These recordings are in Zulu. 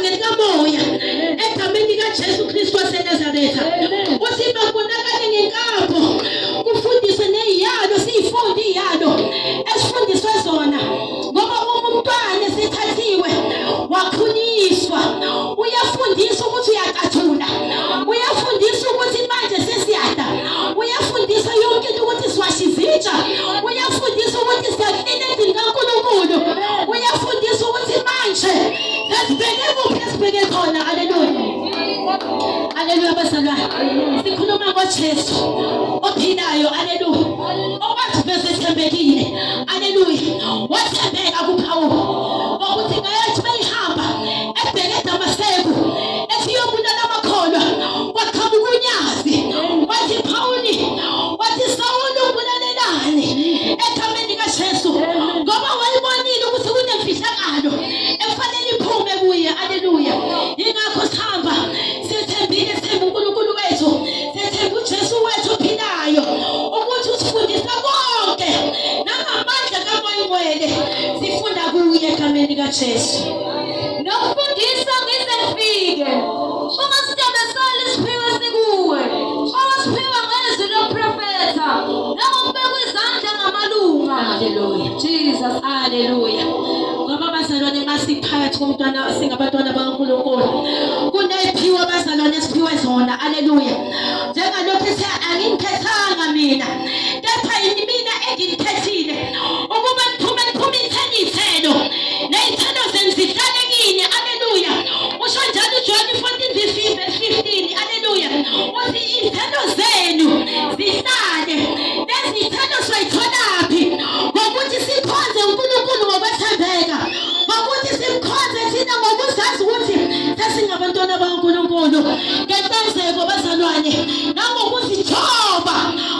ngegama likamoya egameni likaJesu Kristu waseNazaretha. Uthi bakubonakale ngenkambo kufundiswe neziyalo siyifunde iziyalo esifundiswe zona ngoba umntwana sithathiwe wakhuliswa uyafundiswa ukuthi uyacathula uyafundiswa ukuthi manje sesiyada uyafundiswa yonke into ukuthi siwashizitsha uyafundiswa ukuthi siyaklina endlini kaNkulunkulu uyafundiswa ukuthi manje sesibheke kuphi esibheke khona. Haleluya, haleluya bazalwane, sikhuluma ngoJesu ophilayo. Haleluya, owathi besethembekile. Haleluya, wathembeka kuPhawuli ukuthi ngayathi bayihamba ebheke eDamaseko esiyobulala amakholwa kwaqhamuka unyazi wathi Phawuli wathi Sawuli ubulalelani egameni likaJesu ngoba wayibonile ukuthi kunemfihlakalo efanele iphume kuye. Haleluya, ingakho sihamba sithembile sithemba uNkulunkulu wethu sithemba uJesu wethu ophilayo ukuthi usifundisa konke nangamandla kaMoya sifunda kuye egameni likaJesu. Nokufundisa ngize ngifike ungasithandasali isiphiwo sikuwe owasiphiwa ngezwi loprofetha nangokubekwa izandla ngamalunga. Haleluya, Jesus. haleluya. Ngoba bazalwane masiphakathi komntwana singabantwana bakaNkulunkulu kuneziphiwo bazalwane esiphiwe zona. Haleluya, njengalokho ethi angingikhethanga mina kepha mina enginikhethile ukuba niphume ithelo nezithelo zenu zihlale kini. Haleluya, usho njalo uJohn 14:15. Haleluya, uthi izithelo zenu zihlale. Lezi zithelo soyitholaphi? Ngokuthi sikhonze uNkulunkulu ngokwethembeka, ngokuthi simkhonze thina ngokuzazi ukuthi sesingabantwana bakaNkulunkulu ngenhlanzeko bazalwane, nangokuzithoba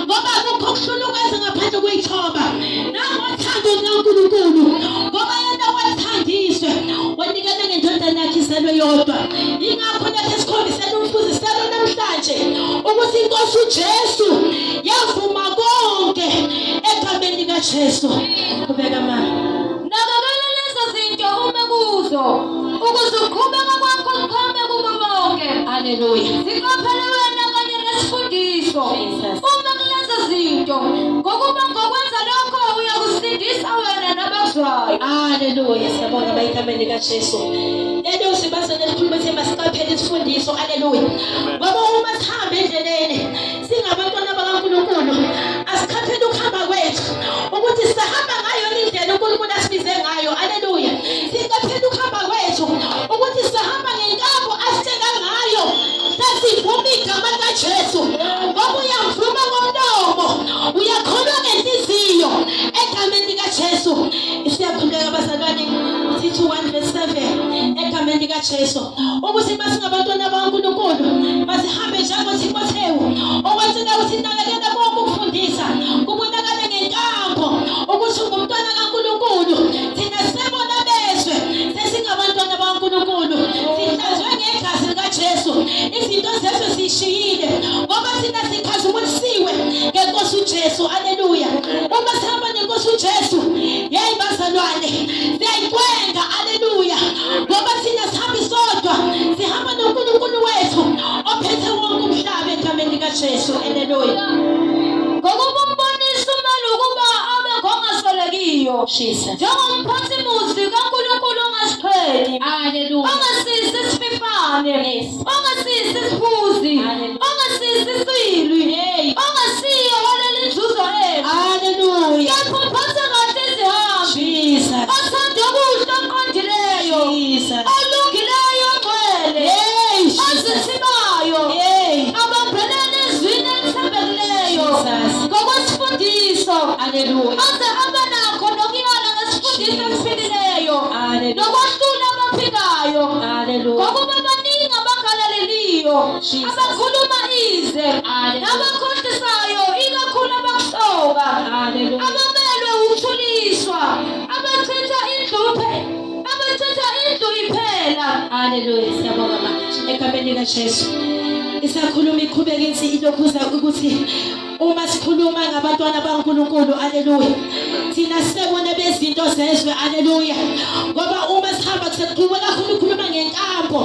ngoba akukho okuhlulukeza ngaphandle kweyithoba, nangothando lukaNkulunkulu ngoba yena wathandiswe wanikela ngendodana yakhe izelwe yodwa. Ingakho nathi sikhombisela umfuziselo namhlanje ukuthi iNkosi uJesu yavuma konke egameni likaJesu. Kubeka mama, Nakekela lezo zinto ume kuzo ukuze uqhubeka kwakho kuqhame kubo bonke. haleluya, Siqophele wena kanye nesifundiso ume kulezo zinto ngokuba ngokwenza lokho uyakusindisa wena nabakuzwayo. haleluya. Siyabonga egameni likaJesu. Lelo sibazane likhuluma ukuthi masiqaphele isifundiso. Haleluya, ngoba uma sihamba endleleni singabantwana bakaNkulunkulu asiqaphele ukuhamba kwethu ukuthi sihamba ngayo indlela uNkulunkulu asibize ngayo. Haleluya, siqaphele ukuhamba kwethu ukuthi sihamba ngenkambo asitshela ngayo. Sesivuma igama likaJesu ngoba uyamvuma ngomlomo uyakholwa ngenhliziyo egameni likaJesu. Siyakhuleka bazalwane, Tito 1:7 egameni likaJesu ukuthi masingabantwana bakaNkulunkulu masihambe njengoTimothewu okwenzela ukuthi nakekela konke ukufundisa kubonakale ngenkambo ukuthi ungumntwana kaNkulunkulu. Thina sibona bezwe sesingabantwana bakaNkulunkulu sihlanzwe ngegazi likaJesu, izinto zethu zishiyile ngoba thina sikhazimulisiwe ngeNkosi uJesu. Haleluya, uma sihamba neNkosi uJesu yeyi bazalwane siyayikwenga. Haleluya, ngoba thina sihambi sodwa sihamba noNkulunkulu wethu ophethe wonke umhlaba egameni likaJesu. Haleluya, Ngokuba umbonisa umali ukuba abe ngongasolekiyo Jesus. njengomphathi muzi kaNkulunkulu ongasiqheli, Haleluya, ongasisi isififane, ongasisi isiphuzi, Hallelujah. ongasisi isilwi, ongasiyo waleli nzuzo ethu. haleluya, Kepha uphatha kahle izihambi, Jesus, othanda okuhle oqondileyo, Jesus, olungileyo ongcwele, hey, Jesus, ozithibayo, hey, abambelele ezwini elithembekileyo Jesus. ngokwesifundiso, haleluya, aze abe nakho nokuyala ngesifundiso esiphilileyo haleluya, nokwahlula abaphikayo, haleluya, ngokuba baningi abangalaleliyo, Jesus. abakhuluma ize, Hallelujah. nabakhohlisayo ikakhulu abakusoka, haleluya, abamelwe ukuthuliswa, abachitha indlu iphela. haleluya. Siyabonga mama egameni likaJesu. Isakhuluma iqhubeka ithi ilokhuza ukuthi uma sikhuluma ngabantwana bakaNkulunkulu. Haleluya, thina sibona bezinto zezwe. Haleluya, ngoba uma sihamba sekuqhubeka kakhulu ukhuluma ngenkambo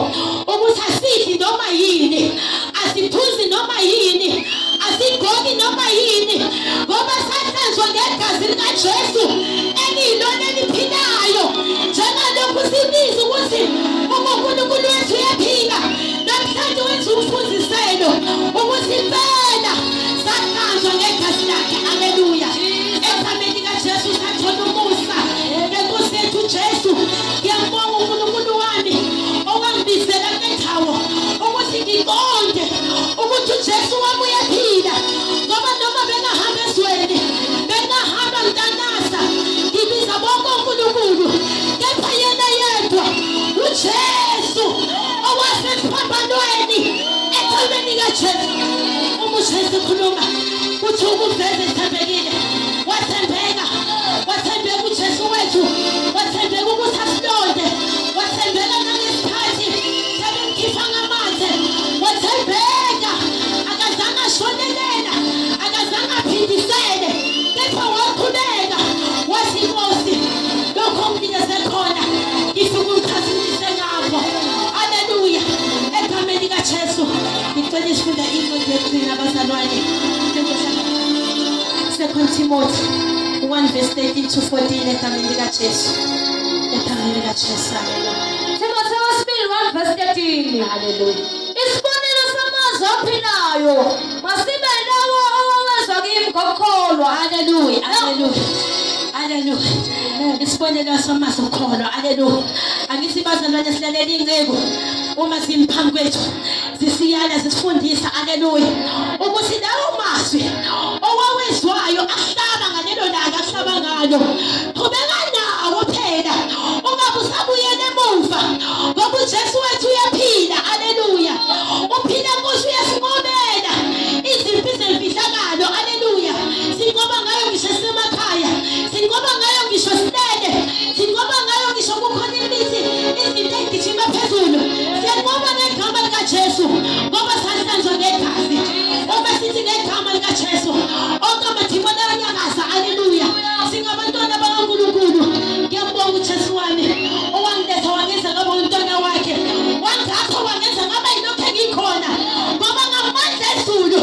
ukuthi uNkulunkulu wethu uyaphila. Namhlanje wenza umfundiselo ukuthi impela saqanjwa ngegazi lakhe. Haleluya. Egameni likaJesu sathola umusa ngeNkosi yethu Jesu. Ngiyambonga uNkulunkulu wami owangibizela kwendawo ukuthi ngiqonde ukuthi uJesu wami uyaphila. Ngoba noma bengahamba ezweni, bengahamba mntanasa, ngibiza bonke uNkulunkulu, kepha yena yedwa uJesu owasesiphambanweni egameni likaJesu. UJesu ekhuluma uthi ukuveza ethembekile, wathembeka uJesu wethu, wathembeka ukuthi asilonde, wathembeka nangesikhathi sebemkhipha ngamathe, wathembeka akazange ashonelela, akazange aphindisele, kepha waqhubeka wathi Nkosi, lokho onginikeze khona ngifuna ukuchazisa ngakho. Haleluya. Egameni likaJesu ngicela isifunda iNkonzo yokugcina abazalwane. 2 Timothy 1:13-14 egameni likaJesu. Egameni likaJesu. Timotheo 1:13. Haleluya. Isibonelo samazwi aphilayo masibe lawo owawezwa kimi ngokukholwa. Haleluya. Haleluya. Haleluya. Isibonelo samazwi okukholwa. Haleluya. Angithi bazalwane silalela ingcebo uma simphambi kwethu sisiyala sisifundisa. Haleluya. Ukuthi lawo mazwi owawezwayo ahlaba ngalelo langa ahlaba ngalo, qhubeka nawo phela, ungabe usabuyela emuva, ngoba uJesu wethu uyaphila. Haleluya. Uphila Nkosi, uyasinqobela izimpi zemfihlakalo. Haleluya. Sinqoba ngayo ngisho semakhaya, sinqoba ngayo ngisho silele, sinqoba ngayo ngisho kukhona imithi, izinto ezigijima phezulu. Sinqoba ngegama likaJesu ngoba sahlanzwa ngegazi. Uma sithi ngegama likaJesu onke amathimba ayanyakaza. Haleluya. Singabantwana bakaNkulunkulu. Ngiyambonga uJesu wami owangiletha wangenza ngaba umntwana wakhe, wangakho wangenza ngaba yilokho engikhona, ngoba ngamandla ezulu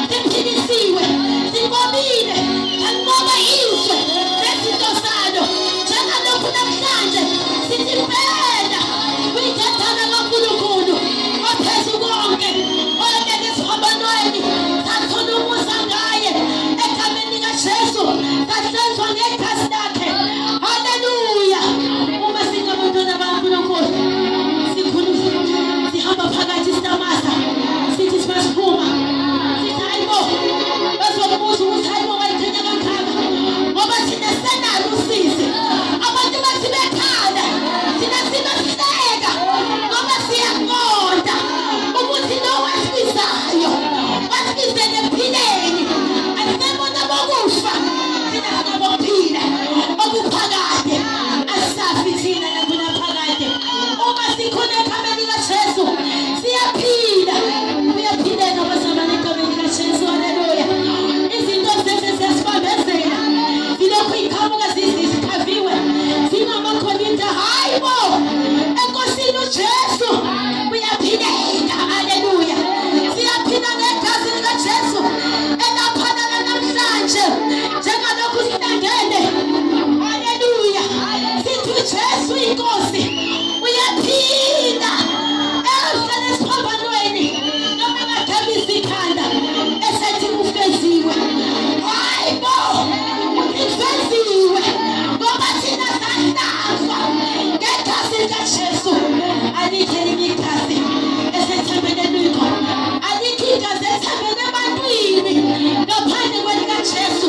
simphilisiwe, sinqobile, sanqoba izwe lezinto salo. Njengalokhu namhlanje sithi impela kuyindodana kaNkulunkulu ophezu konke, oyobeka esiphambanweni, sathola umusa ngaye egameni likaJesu, sahlanzwa ngegazi lakhe. Haleluya. Uma singabantwana bakaNkulunkulu sikhuluma, sihamba phakathi sitamasa, sithi sibasiphuma, sithi hayibo, bazokubuza ukuthi hayibo wayithenya kangaka, ngoba thina senalo usizi. Abantu bathi bekhala, thina sibahleka, ngoba siyaqonda ukuthi lo wasibizayo wasibizele ekuphileni, asibona bokufa, thina singabokuphila okuphakade, asisafi thina nakunaphakade. Uma sikhona egameni likaJesu siyaphila. Uyaphileka abazalwane egameni likaJesu. Haleluya. Izinto zethu ziyasibambezela, zilokhu iqhamuka zizikhaviwe, zingamakholinta. Hayibo, enkosini uJesu uyaphileka. Haleluya. Siyaphila ngegazi likaJesu elaphana namhlanje njengalokhu sihlangene. Haleluya. Sithi uJesu iNkosi uyaphila. Ehlala esiphambanweni noma ngadabisa ikhanda esethi ufeziwe. Hayibo, ufeziwe ngoba thina sahlanzwa ngegazi likaJesu. Alikho elinye igazi esethembele lukho, alikho igazi ethembele ebantwini ngaphandle kwelikaJesu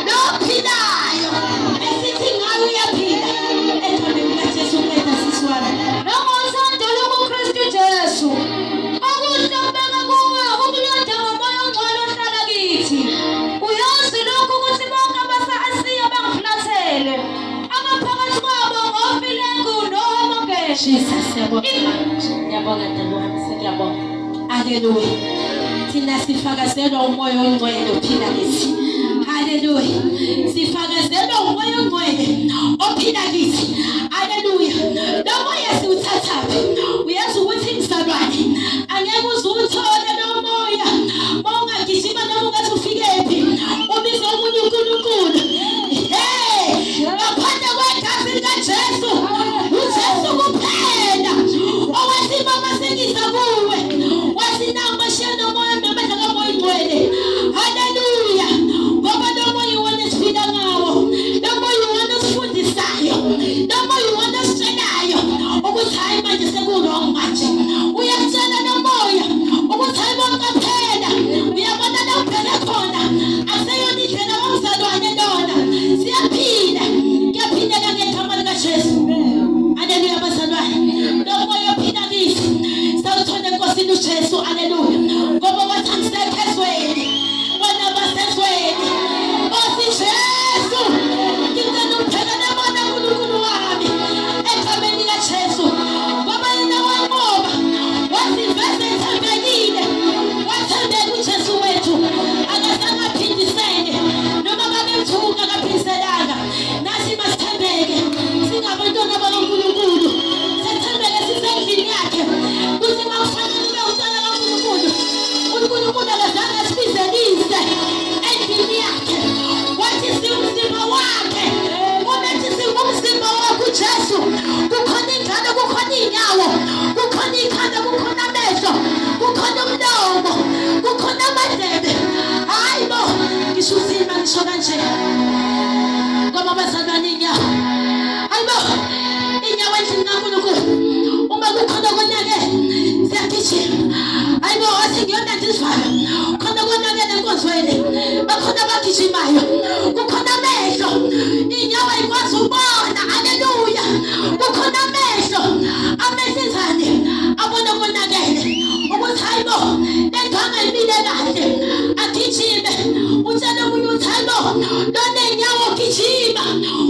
lophilayo, esithi ngayo uyaphila. Egameni likaJesu kwetha siswala Nangosandela kuKrestu Jesu, okuhlobeka kuwe ukulonda ngomoya ongcwele ohlala kithi. Uyazi lokhu ukuthi bonke abasa-Asiya bangifulathele, abaphakathi kwabo ngofilengu nohomogene. Jesus, siyabonga Ndalo wami, siyabonga. Haleluya. Thina sifakazelwa umoya ongcwele ophila kithi. Haleluya. Sifakazelwa umoya ongcwele ophila kithi. Haleluya. Lo moya siwuthathaphi? Uyazi ukuthi mzalwane, angeke uze uthole lo moya mawungagijima noma ungathi ufikephi ubize omunye uNkulunkulu. Ngaphandle kwegazi likaJesu, uJesu kuphela ukuthi hayi manje sekurong manje. Uyakutshela nomoya ukuthi hayi bonke phela. Uyabona la ubheke khona. Aseyona indlela womzalwane lona. Siyaphila. Kuyaphindeka ngegama likaJesu. Haleluya bazalwane. Lo moya ophila kithi. Sawuthola enkosini uJesu. Haleluya. Ngoba wathi angisephezweni. Wena basezweni. Nkosi Jesu. Ngicela uphele nabona uNkulunkulu wami. Egameni likaJesu. Ngoba yena wanqoba. Wasiveza ethembekile. Wathembeka uJesu wethu. Akazange aphindisele. Noma babemthuka akaphindiselanga. Nathi masithembeke. Singabantwana bakaNkulunkulu. Sithembeke sisendlini yakhe. Kuthi makufanele ube umntwana kaNkulunkulu. uNkulunkulu akazange asibizelise endlini yakhe. Wathi siwumzimba wakhe. Umethi singumzimba wakhe uJesu. Kukhona ingalo, kukhona inyawo, kukhona ikhanda, kukhona amehlo, kukhona umlomo, kukhona amadlebe. Hayi bo, ngisho uzima ngisho kanje. Ngoba bazalwane inyawo. Hayi bo, inyawo endlini kaNkulunkulu. Uma kukhona konake siyagijima. Hayi bo, wathi ngiyonanda isivalo. Khona konakele enkonzweni. Bakhona abagijimayo. Kukhona amehlo. Inyawo ayikwazi ukubona. Haleluya. Kukhona amehlo. Amehlo enzani? Abona konakele. Ukuthi hayi bo, lengane imile kahle. Agijime. Utshela omunye ukuthi hayi bo, lona inyawo gijima.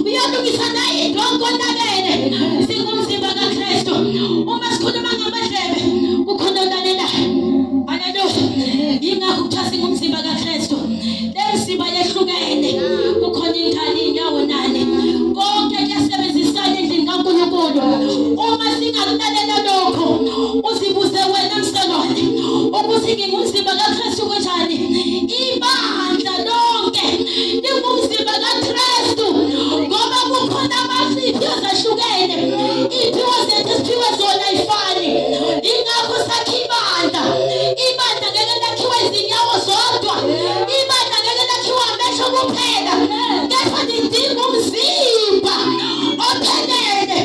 Uyolungisa naye into konakele. Singumzimba kaKrestu. Uma sikhuluma ngamadlebe, kukhona olalelayo. Haleluya. Yingakho kuthiwa singumzimba kaKrestu. Lemzimba yehlukene. Kukhona ingane, inyawo nani. Konke kuyasebenzisana endlini kaNkulunkulu. Uma singakulalela lokho, uzibuze wena msalwane ukuthi ngingumzimba kaKrestu kanjani. Ibandla lonke lingumzimba kaKrestu. Ngoba kukhona amazipho azahlukene. Iphiwo zethu siphiwe zona ayifani. Ingakho sakha ibandla. Ibandla ngeke lakhiwe izinyawo zodwa. Ibandla ngeke lakhiwe amehlo kuphela. Kepha lidinga umzimba ophelele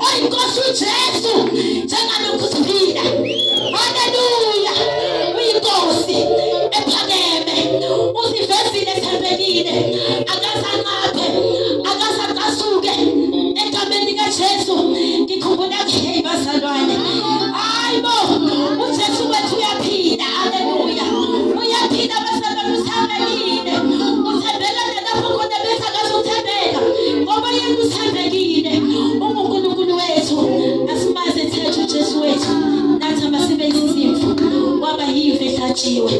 oyinkosi uJesu njengalokhu siphila. Haleluya. Uyinkosi ephakeme. Usivezile ethembekile. Akazanqaphe. Akazaqasuke. Egameni likaJesu. Ngikhumbula ke bazalwane. Hayi bo, uJesu wethu uyaphila. Haleluya. Uyaphila bazalwane, uthembekile. Uthembekile lapho khona bese akazothembeka. Ngoba yena uthembekile. uNkulunkulu wethu asimaze ethethe uJesu wethu. Nathi masibe izimvu. Waba yive ehlatshiwe.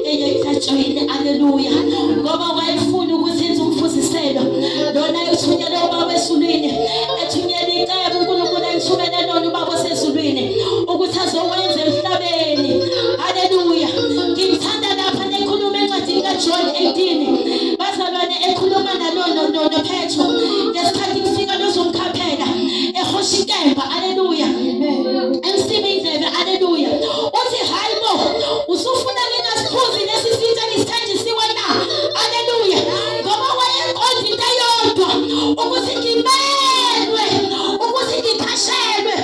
Eyehlatshiwe. Haleluya. Ngoba wayefuna ukuthi enze umfuziselo. Lona ethunyelwe ubaba esulwini. Ethunyelwe icebo uNkulunkulu ayithumele lona ubaba osezulwini ukuthi azowenza emhlabeni. Haleluya. Ngimthanda lapha nekhuluma encwadini kaJohn 18. Bazalwane ekhuluma nalo Petro. Ngesikhathi kufika lozomkhaphela ehosha inkemba. Haleluya. Emsime indlebe. Haleluya. Uthi hayi bo, usufuna ngingasiphuzi lesi sitsha ngisithenjisiwe na. Haleluya. Ngoba wayenkonza into eyodwa ukuthi ngimelwe, ukuthi ngikhashelwe,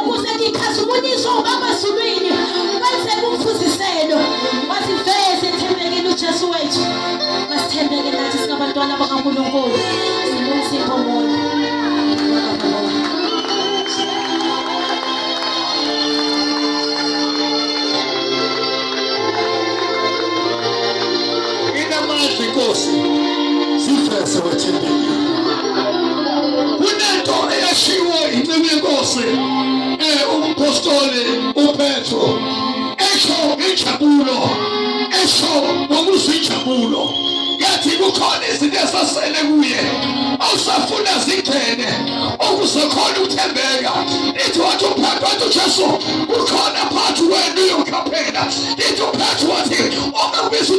ukuze ngikhazumuliswe ubaba ezulwini. Kwenzeka umfuziselo. Wasiveze ethembekile uJesu wethu. Masithembeke nathi singabantwana bakaNkulunkulu. Singumzimba omunye. Inamandla inkosi. Sifese wethembekile. Kunento eyashiwo incebe yenkosi. Umpostoli uPetro. Esho injabulo. Esho ngokuzijabula. Yathi kukhona izinto esasele kuye. Awusafuna zingene. Okuzokhona ukuthembeka. Ithi wathi uPetro wathi uJesu ukhona phakathi wenu yokhaphela. Ithi uPetro wathi uma kubiza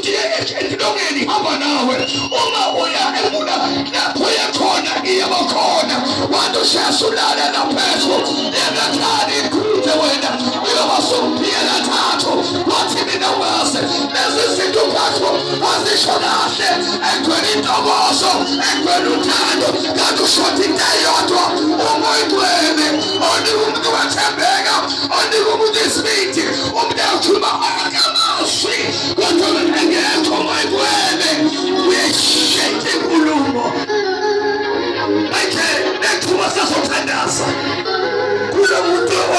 endlongeni hamba nawe. Uma uya emula lapho yakhona iyabakhona. Wathi uJesu lala na Petro. Engathani kude wena. Uyabasuphila thathu. Wathi mina wazi lezi zinto Petro wazisho kahle. Ekwela intokozo, ekwela uthando. Kakusho into eyodwa. Umoya wena. Oni umuntu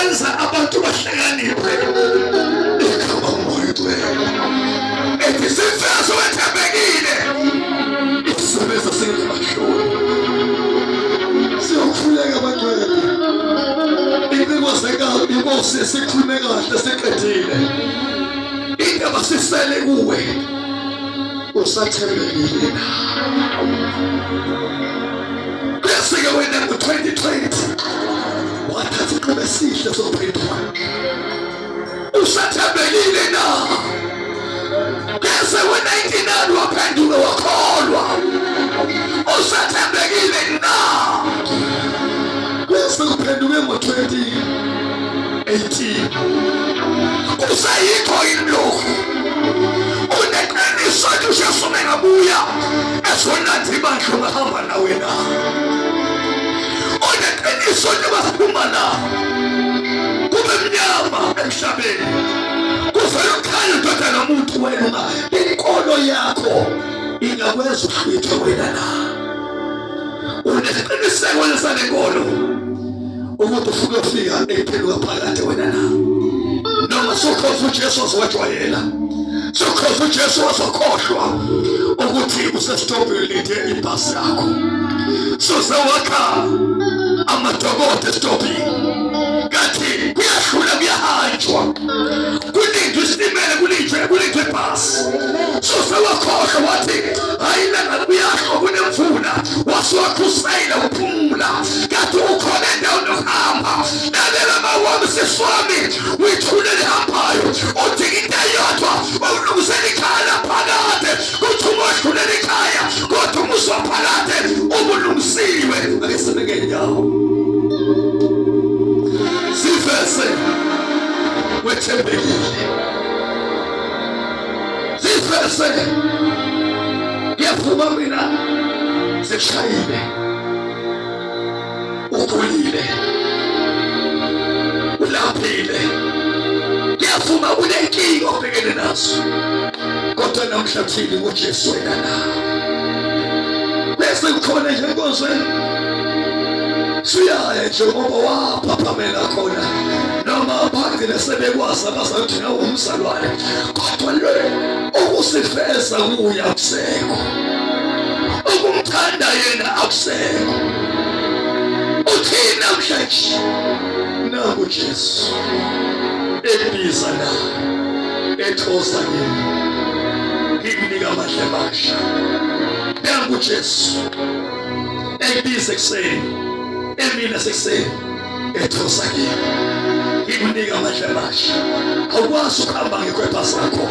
wenza abantu bahlakaniphe igama moyitwele ethi sifeso wethembekile isebenza singemahloni siyokhuleka abantwana inkosi esikhulume kahle siqedile indaba sisele kuwe usathembekile na bese-ke wena ngo-2020 wathatha iqhuba esihle sokuphendula usathembekile na bese we-99 waphenduka wakholwa usathembekile na bese kuphenduke ngo-2018 usayikho imlokhu uneqiniso ethi uJesu engabuya esonanzi ibandla ungahamba nawe na uneqiniso ethi baphuma la kube mnyama emhlabeni kuvele ukhanya indodana yomuntu wena inkolo yakho ingakwenza uhlwithwe wena na uneqiniseko lesanenkolo ukuthi ufike ufika ekuphenduka phakathi wena na noma sokhoza uJesu wazwajwayela sokhoza uJesu wazokhohlwa ukuthi usesitobhini lide ibhasi yakho sozawakha amadokodo esitobhini kathi kuyahlula kuyahanjwa kulindwe isitimela kulindwe ibhasi sozawakhohlwa wathi hayi langa kuyahlo kunemvula wasiwakhusayela uphumula kathi ukhona endaweni yokuhamba lalela mawami siswami uyithule lihambayo udinga yodwa ulungisela ikhaya phakade kuthi umohlulela ikhaya kodwa umuswa phakade ubulungisiwe ake sibeke indawo sifese wethembekile sifese yavuma mina sekushayile ukhulile ulaphile yavuma unenkinga obhekene nazo kodwa namhlathini ngoJesu wena na bese kukhona nje inkonzo siyaya njengoba waphaphamela khona noma abangene sebekwazi abazathi nawo umzalwane kodwa lo ukusifeza kuya akusekho ukumthanda yena akusekho uthina mhlanje nangu Jesu ebiza na ethosa yini ngikunika amandla amasha nangu Jesu ebiza ekuseni emina sekuseni ethosa yini ngikunika amandla amasha awukwazi ukuhamba ngekhwepha zakho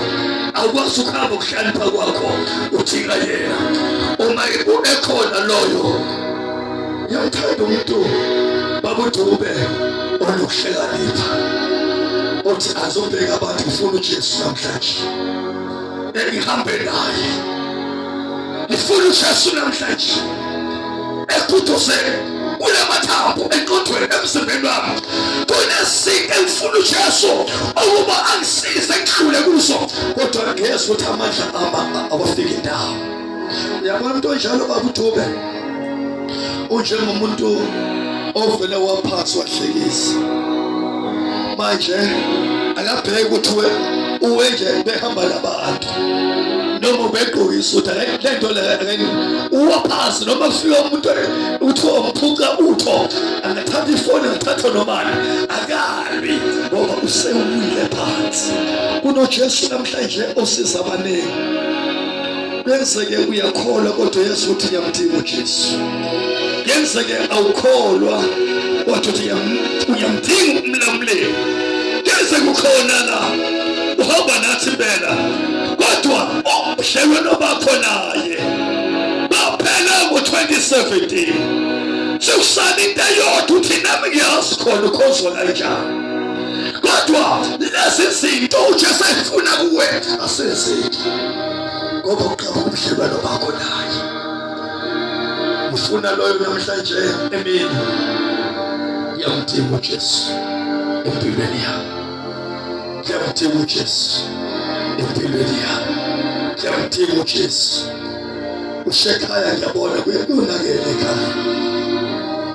awukwazi ukuhamba ukuhlanipha kwakho uthika yena uma ekhona loyo yamthanda umuntu babudube olukuhlakanipha uthi azobheka abantu ufuna uJesu namhlanje ngihambe naye ngifuna uJesu namhlanje ekuthoze kulamathambo enqondweni emzimbeni wami kunesinto engifuna uJesu ukuba angisize ngihlule kuso kodwa ngiyezwa ukuthi amandla awafiki ndawo uyabona umuntu onjalo babudube unjengomuntu ovele waphansi wahlekisa manje akabheke ukuthi uwe nje behamba nabantu noma begqokisa ukuthi lento le uwaphansi noma kufika umuntu uthi umphuca utho angathatha ifoni angathatha nomani akalwi ngoba usewile phansi kunoJesu namhlanje osiza abaningi bese-ke uyakholwa kodwa Yesu uthi ngiyamdinga uJesu yenzeke awukholwa wathi uyamdinga umlamuleli yenzeke ukhona la uhamba nathi impela kodwa ubudlelwano bakho naye baphela ngo-2017 sekusala into eyodwa uthi nami ngiyazi khona ukhonzwa kanjani kodwa lezi zinto uJesu efuna kuwe asezinto ngoba uqaba ubudlelwano bakho naye ufuna loyo namhlanje emini yamdinga uJesu empilweni yakho yamdinga uJesu empilweni yakho yamdinga uJesu ushekhaya ngiyabona kuyonakele ekhaya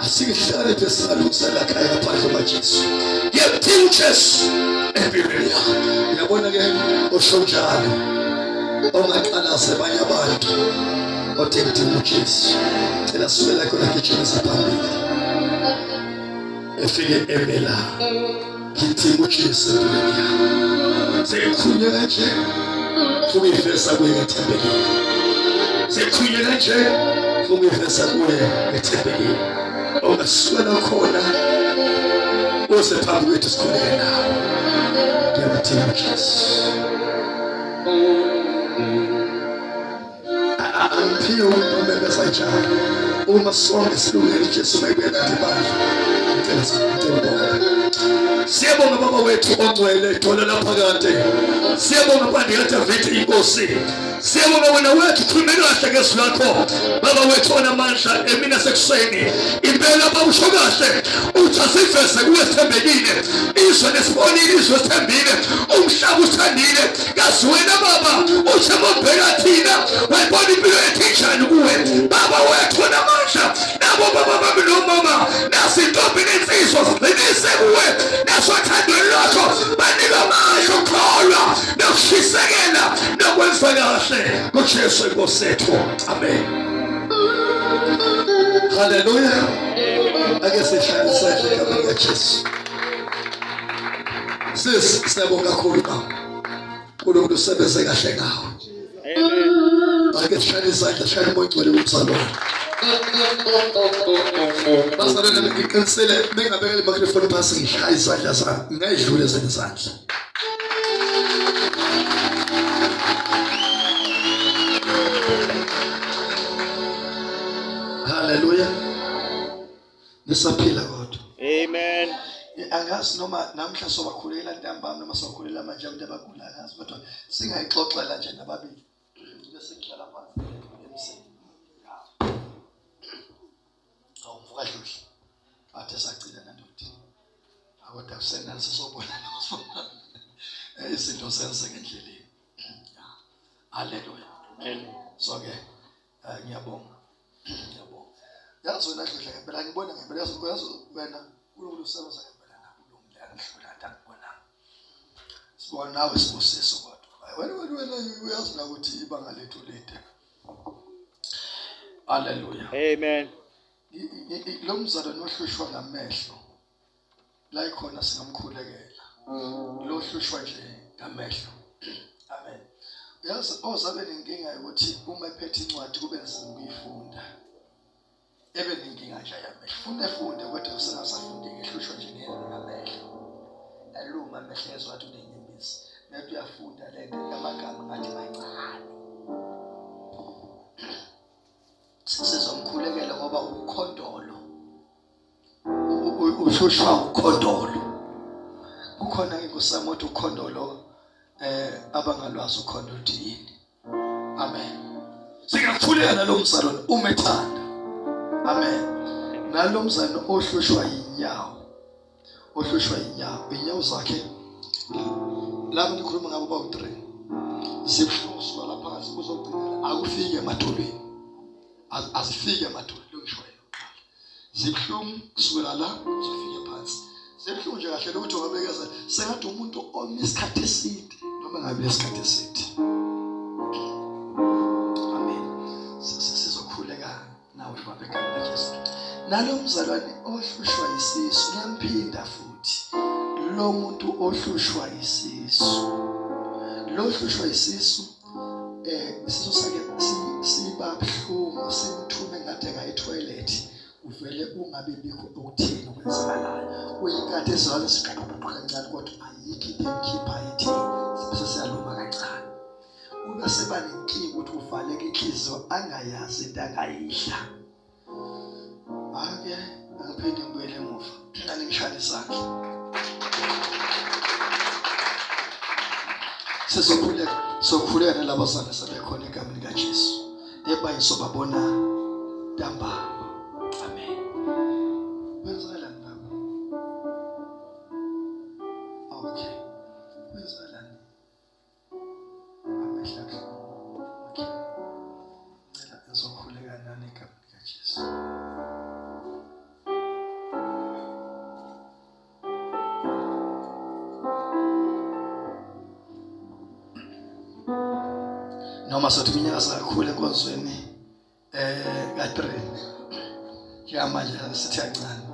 asihlale besalungisela ekhaya phandle kwaJesu uJesu empilweni yakho. Uyabona ke ushonjalo ongaqala sebanye abantu odinga uJesu. Cela sibela khona ngijimisa phambili. Efike emela kithi uJesu empilweni yakho. Sekhunye kanje ukuyifesa kuye ngethembekile. Sekhunye kanje ukuyifesa kuye ngethembekile. Ongaswela khona usephambi kwethu sikhuleke nawe. Ngiyakuthemba uJesu. Angiphiwe ukumemeza njalo. Uma sonke silungele uJesu mayibeka ndibandla. Siyabonga baba wethu ongcwele thola lapha kade. Siyabonga bandikade vithi inkosi. Siyabonga wena wethu khulumela kahle ngezwi lakho. Baba wethu onamandla emina sekuseni. Impela bawusho kahle. Uthi asifese kuwethembekile. Izwe lesibonile izwe sithembile. Umhlaba uthandile. Kazi wena baba uthi mobheka thina. Wayibona impilo yethu injani kuwe. Baba wethu onamandla. Nabo baba bami nomama. Nasintombi nensizwa. Lenise kuwe. Nasothandweni lwakho. Banika amandla ukukholwa. Nokushisekela. Nokwenza kahle. kuJesu inkosi yethu. Amen. Hallelujah. Ake sishayele isandla egameni likaJesu. Siyabonga kakhulu baba. UNkulunkulu usebenze kahle ngawe. Amen. Ake sishayele isandla shayela umoya ongcwele kumzalwane. Bazalwane ngiqinisele bengabeka i-microphone phansi ngishaya izandla zami. Ngayidlule izandla. Hallelujah. Nisaphila kodwa. Amen. Angazi noma namhla sobakhulela ntambama noma sobakhulela manje abantu abagula angazi kodwa singayixoxela nje nababili. Bese ngihlala phansi emsini. Awuvuka dluhle. Bathe sagcina nandothi. Akodwa kusenani sisobona izinto senzeke endleleni. Hallelujah. Amen. So ke ngiyabonga. Yazi wena dluhle ngempela ngibona ngempela yazi wena uNkulunkulu usebenza ngempela nabo lomlanga hlula ngakubona. Sibona nawe sibusiso kodwa. Wena uyazi na ukuthi ibanga lethu lide. Hallelujah. Amen. Lo mzalwane ohlushwa ngamehlo la ikhona singamkhulekela. Lo ohlushwa nje ngamehlo. Amen. Yazi ozabe nenkinga ukuthi uma ephethe incwadi kube nzima ukuyifunda. Ebe nenkinga nje yamehlo. Funde kodwa usengasafundi ngehlushwa nje ngamehlo. Aluma amehlo ezwa ukuthi unenyembezi. Nathi uyafunda lento amagama ngathi mancane. Sizomkhulekela ngoba ukhondolo. Uhlushwa ukhondolo. Kukhona inkusamoto ukhondolo abangalwazi ukhondolo yini. Amen. Singakhuleka nalo mzalwane umethanda. Amen. Nalo mzalwane ohlushwa inyawo. Ohlushwa inyawo. Inyawo zakhe lapho ngikhuluma ngabo bawu3. Sibhlukuswa lapha phansi kuzogcina akufike emadolweni. Azifike emadolweni longishoyo. Zibhlungu kusukela la zifike phansi. Zibhlungu nje kahle ukuthi ungabekeza sengathi umuntu onesikhathi eside noma ngabe lesikhathi eside. Amen. Sizokhuleka nawe baba egameni likaJesu. Nalo mzalwane ohlushwa isisu ngiyamphinda futhi. Lo muntu ohlushwa isisu. Lo ohlushwa isisu isisu sakhe sibabhlungu simthume ngathi ngayitoilet. Uvele ungabe bikho ukuthini okwenzakalayo. Uyikade ezona siqhaqhuqa kancane kodwa ayikho emkhipha yithi bese siyaluma kancane. Ube seba nenkinga ukuthi uvaleke inhliziyo angayazi into angayidla. Ake angiphinde ngibuyele emuva. Ngishaya isandla. Sokhuleka nalabazana sebekhona egameni likaJesu. Ebayiso babona ntambama. Amen. Wenzakala ngakho. Okay. Wenzakala. Amehla akho. Okay. Ngicela ngizokhuleka nani egameni likaJesu. noma sothi kunyakaza kakhulu enkonzweni ka3 manje sithi kancane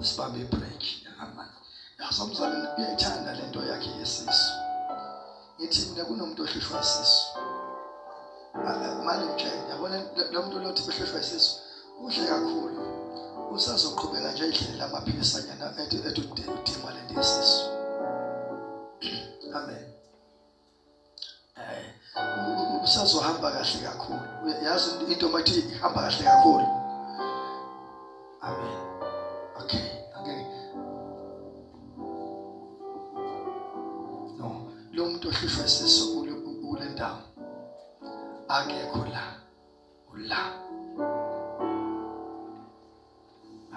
sibambe ibreak yamanje yasomzalwane uyayithanda lento yakhe yesisu ithi mina kunomuntu ohlushwa isisu manje ngitshela yabona lo muntu lothi behlushwa isisu kuhle kakhulu usazoqhubeka nje idlela amaphilisanyana udinga lento yesisu. Amen. Usazohamba kahle kakhulu. Yazi into mathi ihamba kahle kakhulu. Amen. Okay. No, lo muntu ohlushwa isisu ule ndawo. Akekho la. Ula.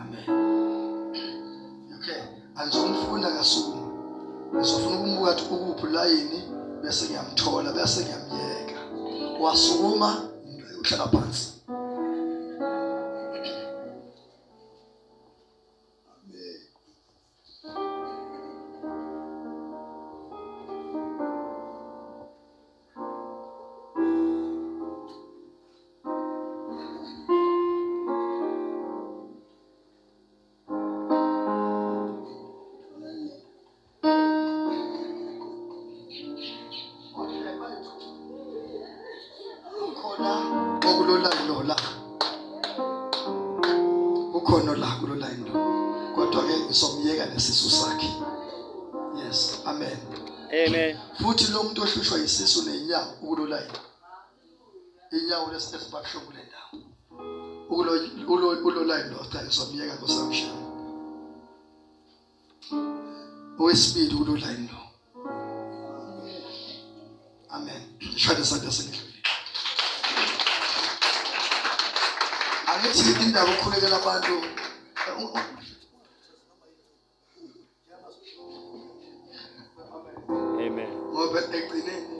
Amen. Okay. Anzomfuna kasuku. Ngizofuna ukumbuka ukuthi ukuphi la yini bese ngiyamthola bese ngiyamyeka. Wasukuma uhlala phansi. Ukhona la kulola into kodwa ke ngizomyeka nesisu sakhe. Yes, amen. Amen. Futhi lo muntu ohlushwa isisu nenyawo ukulola inyawo lesibabisho kule ndawo ulola into ngizomyeka ngosamshana. Owesibili ulola into. Amen. Shada sanda sengidlule. Angithi indaba ukukhulekela abantu Amen. ngoba egcineni